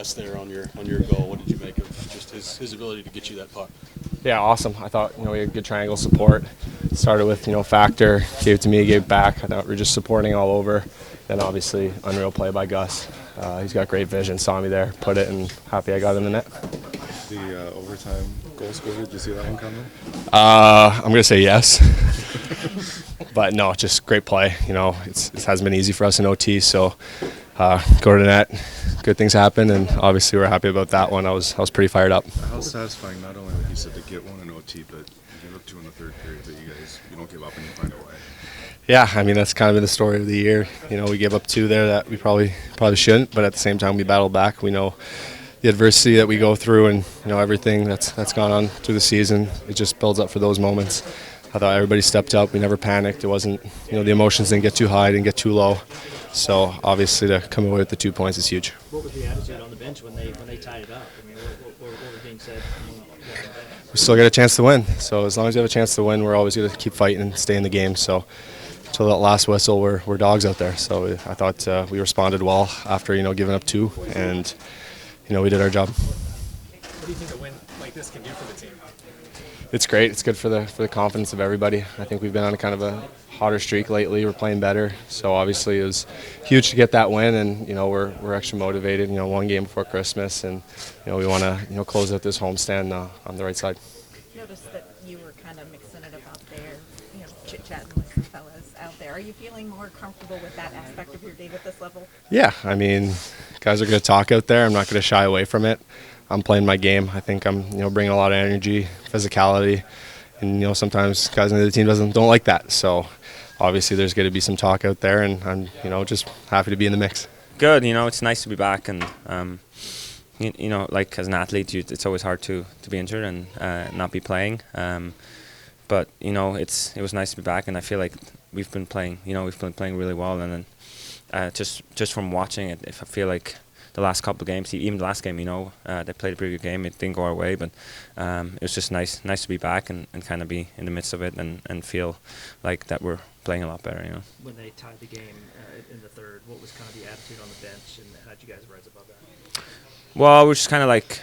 Gus there on your goal. What did you make of just his ability to get you that puck? Yeah, awesome. I thought we had good triangle support. Started with Factor, gave it to me, gave it back. I thought we were just supporting all over. Then obviously unreal play by Gus. He's got great vision. Saw me there, put it, and happy I got in the net. The overtime goal scorer, did you see that one coming? I'm gonna say yes, but no, just great play. It hasn't been easy for us in OT, so go to the net. Good things happen, and obviously we're happy about that one. I was pretty fired up. How satisfying, not only like you said, to get one in OT, but you give up two in the third period, but you don't give up and you find a way. Yeah, I mean that's kind of been the story of the year. We gave up two there that we probably shouldn't, but at the same time we battled back. We know the adversity that we go through, and everything that's gone on through the season. It just builds up for those moments. I thought everybody stepped up. We never panicked. It wasn't, the emotions didn't get too high, didn't get too low. So obviously to come away with the 2 points is huge. What was the attitude on the bench when they tied it up? I mean, what was being said? We still get a chance to win. So as long as we have a chance to win, we're always going to keep fighting and stay in the game. So until that last whistle, we're dogs out there. So I thought we responded well after giving up two, and we did our job. What do you think a win like this can do for the team? It's great. It's good for the confidence of everybody. I think we've been on kind of a hotter streak lately. We're playing better, so obviously it was huge to get that win, and we're extra motivated. One game before Christmas, and we want to close out this homestand on the right side. Noticed that you were kind of mixing it up out there, chit-chatting with some fellas out there. Are you feeling more comfortable with that aspect of your game at this level? Yeah, I mean, guys are going to talk out there. I'm not going to shy away from it. I'm playing my game. I think I'm bringing a lot of energy, physicality, and sometimes guys on the team don't like that. So obviously there's going to be some talk out there, and I'm just happy to be in the mix. Good, it's nice to be back, and like as an athlete, it's always hard to be injured and not be playing. But it was nice to be back, and I feel like we've been playing really well, and then just from watching it, if I feel like the last couple of games, even the last game, they played a pretty good game. It didn't go our way, but it was just nice to be back and kind of be in the midst of it and feel like that we're playing a lot better. When they tied the game in the third, what was kind of the attitude on the bench, and how did you guys rise above that? Well, we're just kind of like,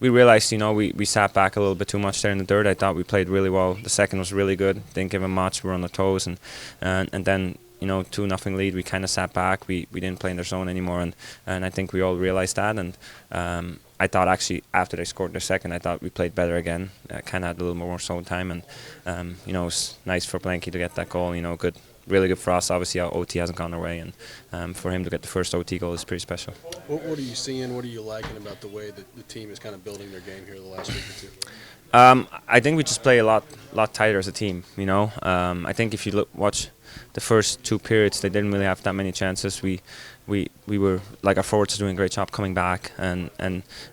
we realized, we sat back a little bit too much there in the third. I thought we played really well. The second was really good. Didn't give them much. We were on the toes, and then 2-0 lead. We kind of sat back. We didn't play in their zone anymore, and I think we all realized that. And I thought actually after they scored their second, I thought we played better again. Kind of had a little more zone time, and it was nice for Blanky to get that goal. Good. Really good for us. Obviously, our OT hasn't gone our way, and for him to get the first OT goal is pretty special. What are you seeing? What are you liking about the way that the team is kind of building their game here the last week or two? I think we just play a lot tighter as a team. I think if you watch the first two periods, they didn't really have that many chances. We were like, our forwards are doing a great job coming back, and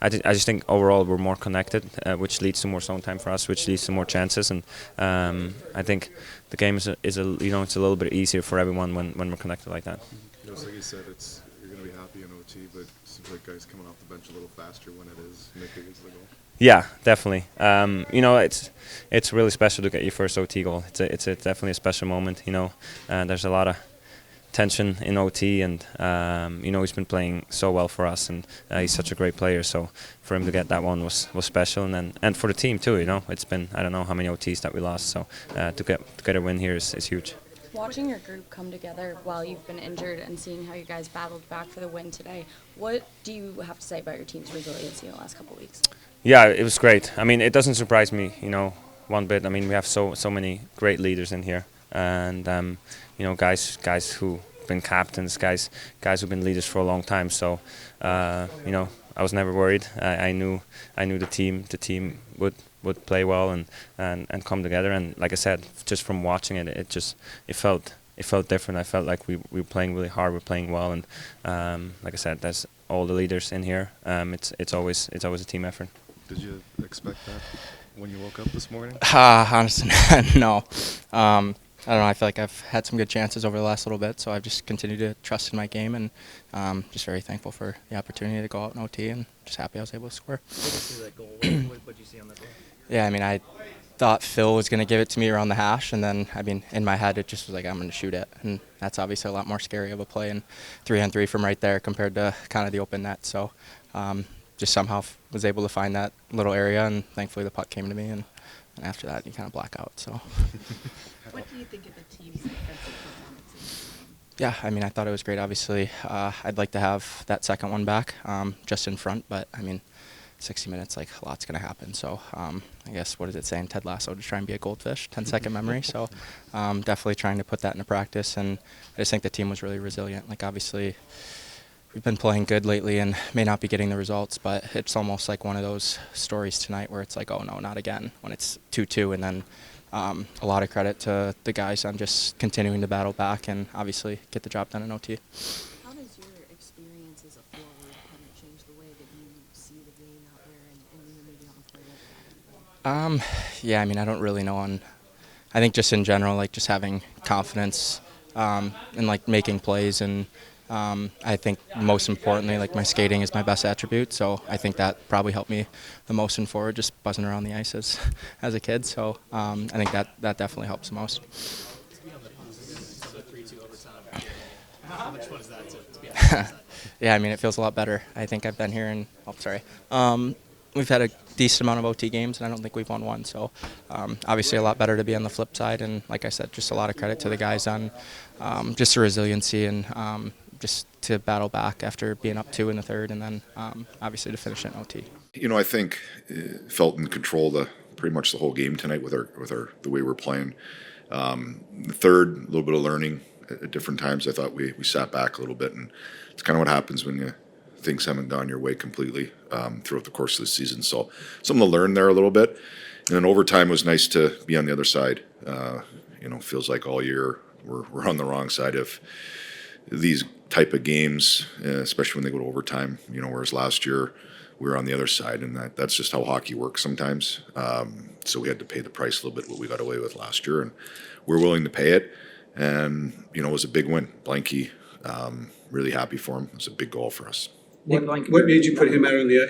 I just think overall we're more connected, which leads to more zone time for us, which leads to more chances, and I think the game is it's a little bit easier for everyone when we're connected like that. Like you said, you're going to be happy in OT, but it seems like guys coming off the bench a little faster when it is Nick gets the goal. Yeah, definitely. It's really special to get your first OT goal. It's definitely a special moment. There's a lot of tension in OT, and he's been playing so well for us, and he's such a great player. So for him to get that one was special, and for the team too. It's been, I don't know how many OTs that we lost. So to get a win here is huge. Watching your group come together while you've been injured and seeing how you guys battled back for the win today, what do you have to say about your team's resiliency in the last couple of weeks? Yeah, it was great. I mean, it doesn't surprise me, one bit. I mean, we have so many great leaders in here, and guys who've been captains, guys who've been leaders for a long time. So, I was never worried. I knew the team would play well and come together. And like I said, just from watching it, it felt different. I felt like we were playing really hard. We're playing well, and like I said, there's all the leaders in here. It's always a team effort. Did you expect that when you woke up this morning? Honestly, no. I don't know. I feel like I've had some good chances over the last little bit, so I've just continued to trust in my game, and just very thankful for the opportunity to go out in OT, and just happy I was able to score. What did you see that goal? What did you see on that goal? Yeah, I mean, I thought Phil was going to give it to me around the hash, and then, I mean, in my head, it just was like, I'm going to shoot it, and that's obviously a lot more scary of a play, and 3-on-3 from right there compared to kind of the open net. So just somehow was able to find that little area, and thankfully the puck came to me, and after that you kind of black out. So. What do you think of the team's defensive performance? Yeah, I mean, I thought it was great. Obviously, I'd like to have that second one back, just in front, but I mean, 60 minutes, like, a lot's going to happen. So I guess, what is it saying, Ted Lasso, to try and be a goldfish, 10-second memory. So definitely trying to put that into practice, and I just think the team was really resilient. Like, obviously, we've been playing good lately and may not be getting the results, but it's almost like one of those stories tonight where it's like, oh, no, not again, when it's 2-2, and then a lot of credit to the guys on just continuing to battle back and obviously get the job done in OT. How does your experience as a forward kind of change the way that you see the game out there and maybe on the play? Yeah, I mean, I don't really know I think just in general, like, just having confidence and, like, making plays, and I think most importantly, like, my skating is my best attribute, so I think that probably helped me the most in forward, just buzzing around the ice as a kid. So I think that definitely helps the most. To be on the positive, 3-2 overtime, how much fun is that to be on the side? Yeah, I mean, it feels a lot better. I think I've been here and we've had a decent amount of OT games, and I don't think we've won one. So obviously a lot better to be on the flip side, and like I said, just a lot of credit to the guys on just the resiliency and just to battle back after being up 2 in the third, and then obviously to finish it in OT. You know, I think felt in control pretty much the whole game tonight with the way we're playing. The third, a little bit of learning at different times. I thought we sat back a little bit, and it's kind of what happens when things haven't gone your way completely throughout the course of the season. So something to learn there a little bit. And then overtime was nice to be on the other side. You know, feels like all year we're on the wrong side of these type of games, especially when they go to overtime. You know, whereas last year we were on the other side, and that's just how hockey works sometimes. So we had to pay the price a little bit what we got away with last year, and we're willing to pay it. And you know, it was a big win. Blanky, really happy for him. It was a big goal for us. What made you put him out on the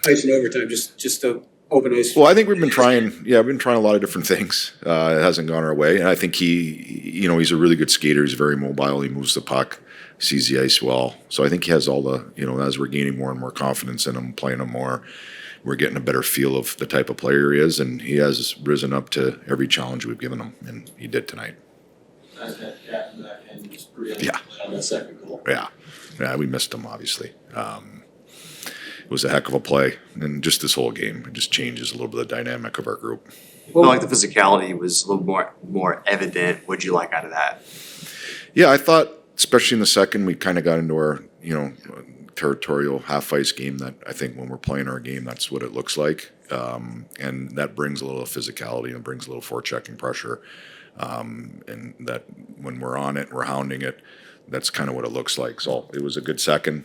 ice in overtime? Just to open ice? Well, I think we've been trying. Yeah, we've been trying a lot of different things. It hasn't gone our way, and I think he's a really good skater. He's very mobile. He moves the puck, sees the ice well. So I think he has all the. You know, as we're gaining more and more confidence in him, playing him more, we're getting a better feel of the type of player he is, and he has risen up to every challenge we've given him, and he did tonight. Yeah. On that second goal. Yeah, we missed him, obviously. It was a heck of a play, and just this whole game, it just changes a little bit of the dynamic of our group. Well, like the physicality was a little more evident. What'd you like out of that? Yeah, I thought, especially in the second, we kind of got into our, territorial half-ice game that I think when we're playing our game, that's what it looks like. And that brings a little physicality and brings a little forechecking pressure. And that when we're on it, we're hounding it, that's kind of what it looks like. So it was a good second.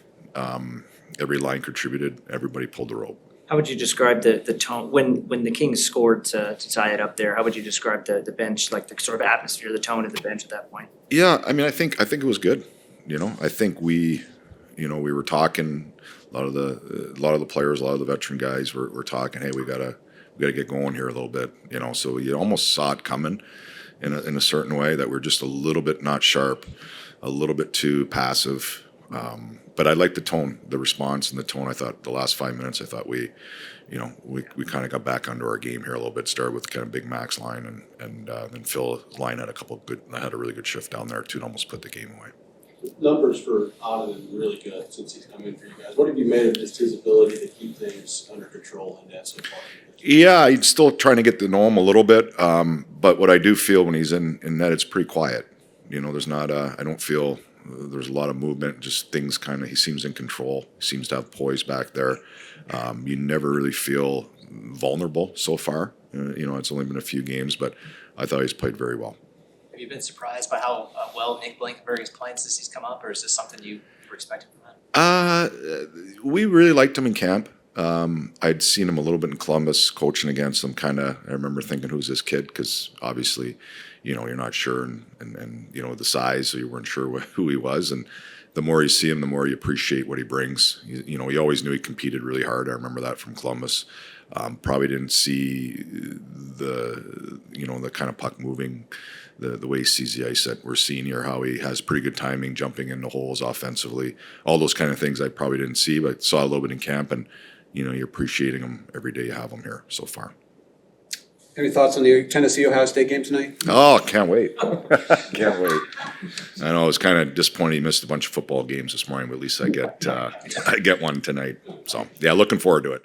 Every line contributed. Everybody pulled the rope. How would you describe the tone when the Kings scored to tie it up there? How would you describe the bench, like the sort of atmosphere, the tone of the bench at that point? Yeah, I mean, I think it was good. I think we were talking. A lot of the players, a lot of the veteran guys were talking. Hey, we gotta get going here a little bit. So you almost saw it coming in a certain way that we're just a little bit not sharp, a little bit too passive. But I liked the tone, the response, and the tone. I thought the last 5 minutes, I thought we kind of got back under our game here a little bit. Started with kind of Big Mac's line, and then Phil's line had a really good shift down there too, and almost put the game away. Numbers for Ottoman really good since he's come in for you guys. What have you made of just his ability to keep things under control in that so far? Yeah, he's still trying to get to know him a little bit. But what I do feel when he's in net, it's pretty quiet. There's not. I don't feel there's a lot of movement. Just things kind of. He seems in control. He seems to have poise back there. You never really feel vulnerable so far. It's only been a few games, but I thought he's played very well. Have you been surprised by how well Nick Blankenburg is playing since he's come up, or is this something you were expecting from him? We really liked him in camp. I'd seen him a little bit in Columbus coaching against him. I remember thinking, who's this kid? Because obviously, you're not sure, and the size, so you weren't sure who he was. And the more you see him, the more you appreciate what he brings. You know, he always knew he competed really hard. I remember that from Columbus. Probably didn't see the kind of puck moving, the way he sees the ice that we're seeing here, how he has pretty good timing, jumping into holes offensively, all those kind of things I probably didn't see, but saw a little bit in camp, and you're appreciating him every day you have him here so far. Any thoughts on the Tennessee-Ohio State game tonight? Oh, can't wait. Can't wait. I know I was kind of disappointed he missed a bunch of football games this morning, but at least I get one tonight. So, yeah, looking forward to it.